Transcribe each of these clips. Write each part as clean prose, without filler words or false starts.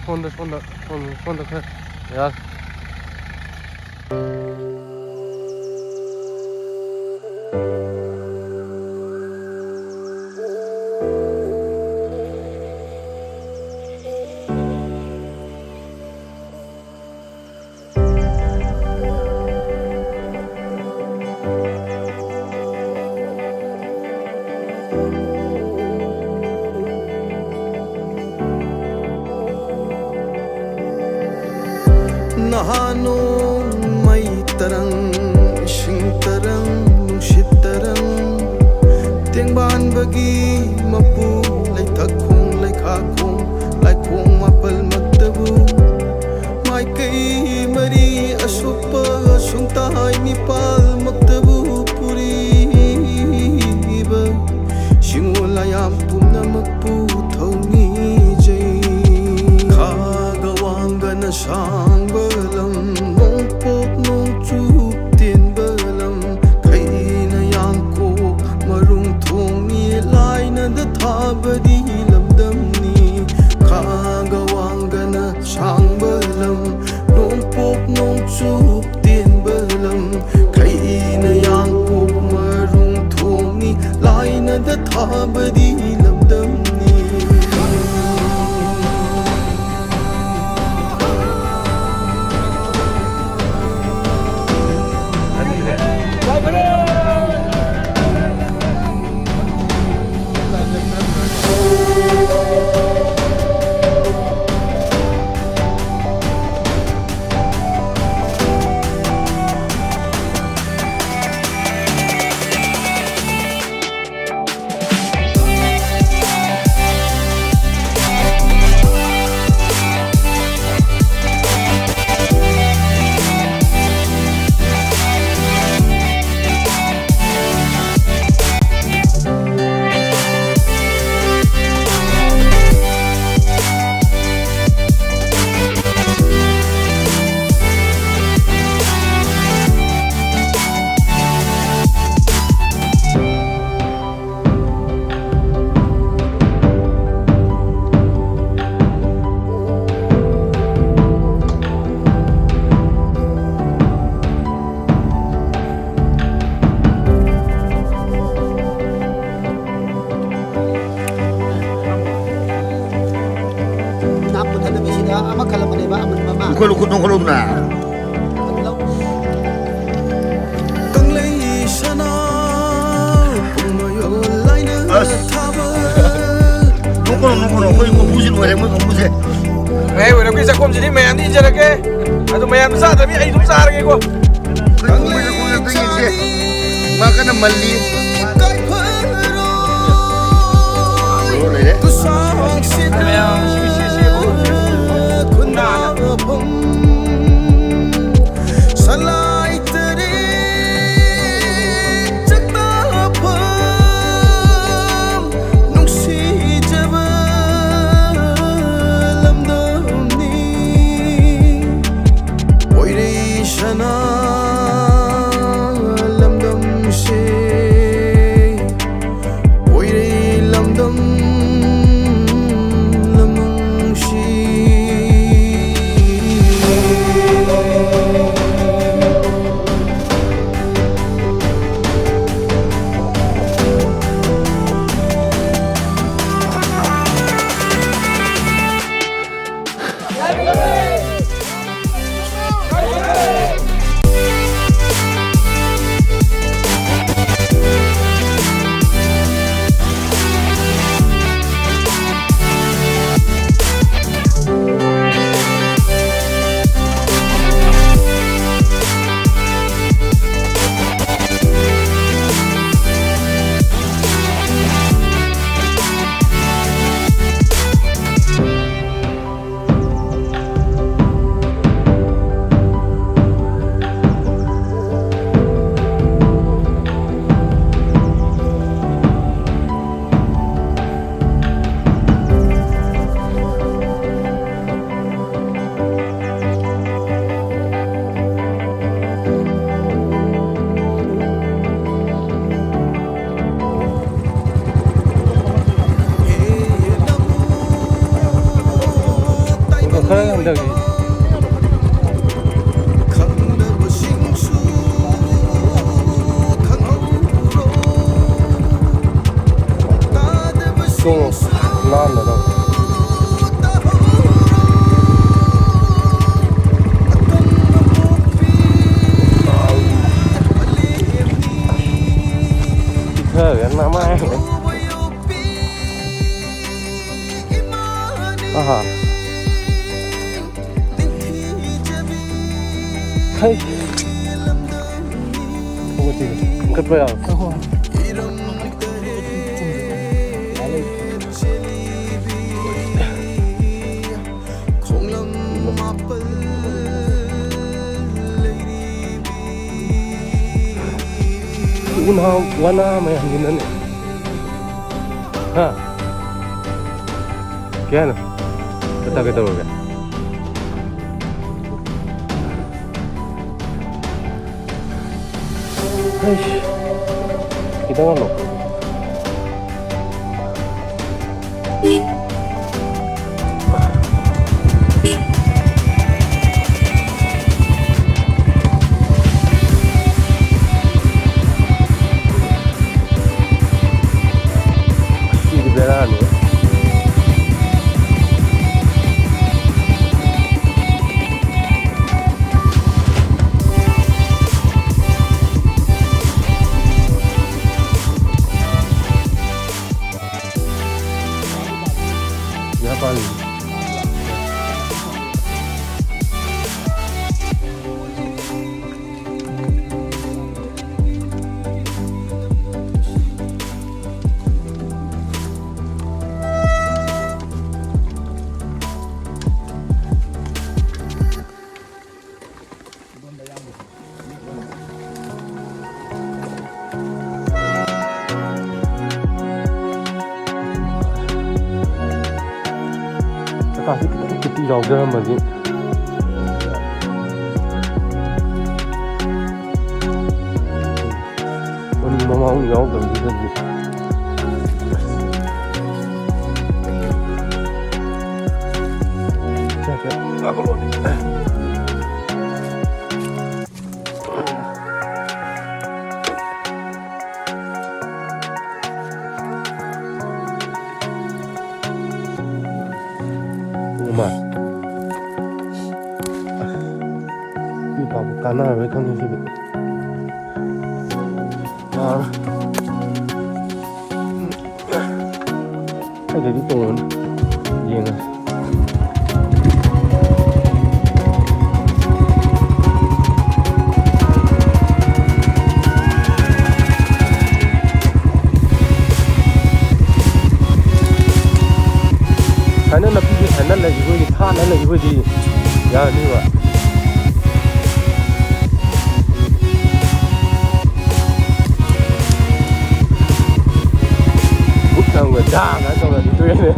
손다 그래. 야. Nahano may tarang sing tarang nungsit tarang Tiangban bagi mapu lay thakong lay khakong lay kong mapal magtabu May kay mari asupa sungtahay nipal magtabu puriba Singulayam pum na magputaw ni jay Kagawang ganasang Badi lamdamni khagawang gana sang balam nong pok nong chup tin balam kai na yang pok marung thongi lai na da tha badi lamdamni Kau lukut nong kolom na. Nong kolom, kau yang musim boleh mau musim. Boleh kita kom jadi main ni je ke? Atau main besar tapi air besar ke ko? Kau yang tinggi je. Makan mali. Boleh deh. Salai tere jagta pham nungsi jaba lamdamni oire shana lamdam se oire lamdam lamdam được gì khăn sinh su khăn hậu chung non rồi đâu thở cái nó mai đấy hả hey không có gì cất vào Una wana may hangin na niya. Ha? Kaya na? Kata-kata mo ka? Ay, kita nga lo. Cái dầu gơm mà gì con mong dầu gơm gì gì chắc có lỗi mà đi vào một cái nào với con như thế này hay để đi tồn gì này cái này là cái gì cái này là gì than này là gì ya như vậy bút sang người ta cái xong là đi tuyên này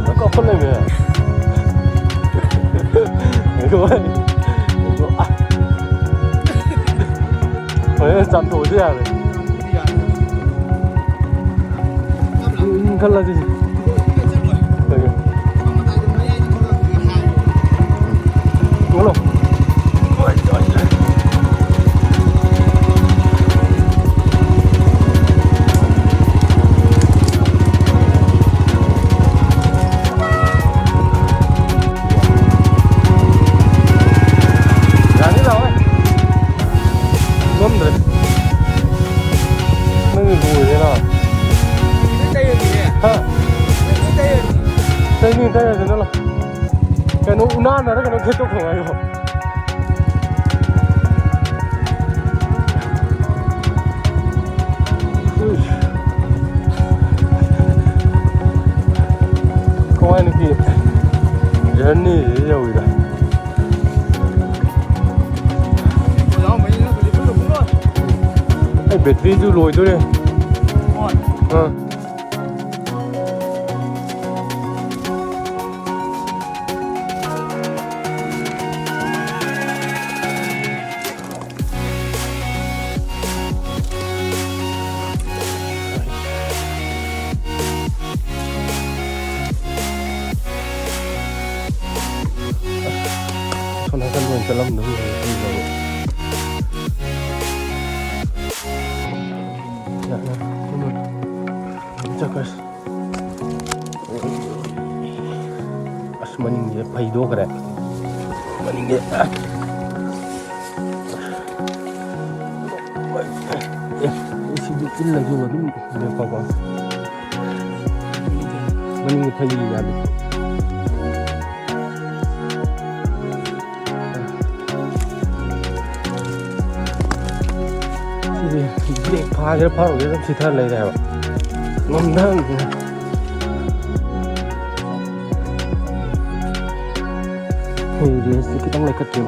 nó có phân này nữa đúng rồi phải chạm thổi thế à này thân là gì đúng không nhìn thấy là nó là cái nó unan là nó kết thúc không ai không ꯊꯋꯥꯏꯅꯀꯤ ꯖꯔꯅꯤꯁꯤ ꯌꯧꯋꯤꯗ ꯑꯩ ꯕꯦꯇ꯭ꯔꯤꯁꯨ ꯂꯣꯏꯗꯣꯔꯦ 손하산 ꯆꯠꯂꯝꯗꯧ ꯑꯁ ꯃꯅꯤꯡꯁꯦ ꯐꯩꯗꯣꯛꯈ꯭ꯔꯦ ꯃꯅꯤꯡꯁꯦ ꯁꯤꯗꯤ ꯏꯜꯂꯁꯨ ꯑꯗꯨꯝ ꯂꯦꯞꯄꯀꯣ ꯃꯅꯤꯡꯁꯦ ꯐꯩ ꯌꯥꯗꯦ 브레이크 파기를 바로 여기서 지탈을 내야 돼요. 농담. 레이스 kita mulai kecil.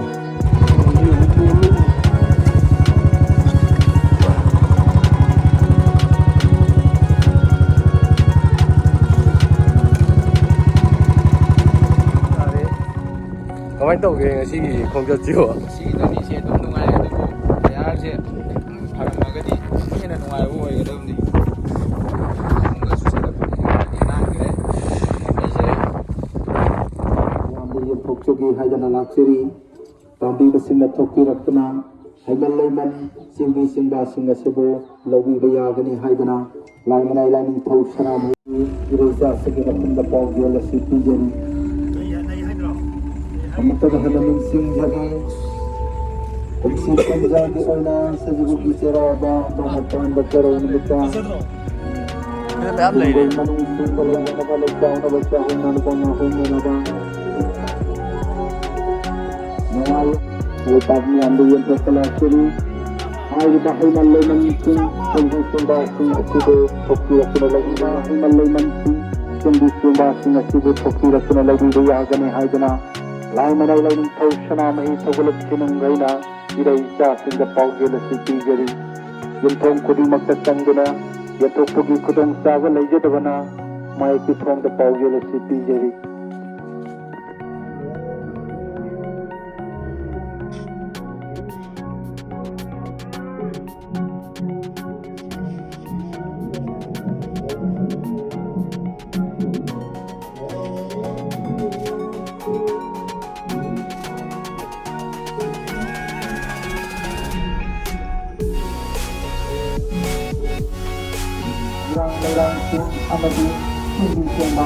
Kemarin tahu kayak sih konjak jiwa. Si Indonesia itu nungai itu ya sih. Harapagadi ini nungai bu ya dalam ni. Mungkin susah dapat enak ke. Yang poksogi hajan alaksiri, tambi bersih toki rakna, hajan layman singbi singba singa sebo, lawi bayagani hajana, layman layman thau sharam, ireza segi rakna pau jola sipi jeni. Amuta halamin sing jadi, kumsi kumjagi ona sejugu kisera ba bahatan bakaro nimita. Manung sing balang nakalog daw na basta kung nanupang na Nawal, utap ni ambil yang terkelakiri. Hari bahai malai mancing, sungguh sing asibu toki rakuna lagi. Bahai malai mancing, sungguh asibu toki rakuna lagi. Dia agane haidana. Lai manai lain tau shana mahi sagulat sinung gaina. Ira isa singa pau gela siti jari. Yentong kudi makta sangguna. Yatok pugi kudong saga lai jadavana. Mai kitong da pau gela siti jari. Langsung amati hindi siya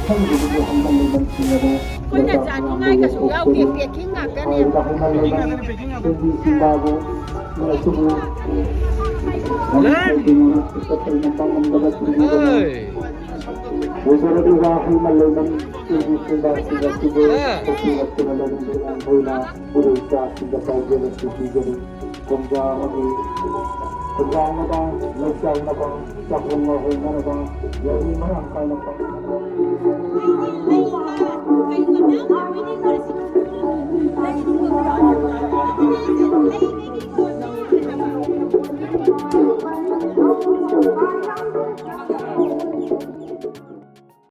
không được được không lên bên kia đâu. Bây giờ chả có ai cả số gạo việc việc kinh ngạc cái này. Hindi siya bago na subo. Wala din wahi malaman hindi siya subo. Kasi at pinalaman din ang bola puro sa siya pagdala sa siya. Kung gaano Kejauhan na ba, lasyal na ba, sakong na ba, yung marang kaya na ba.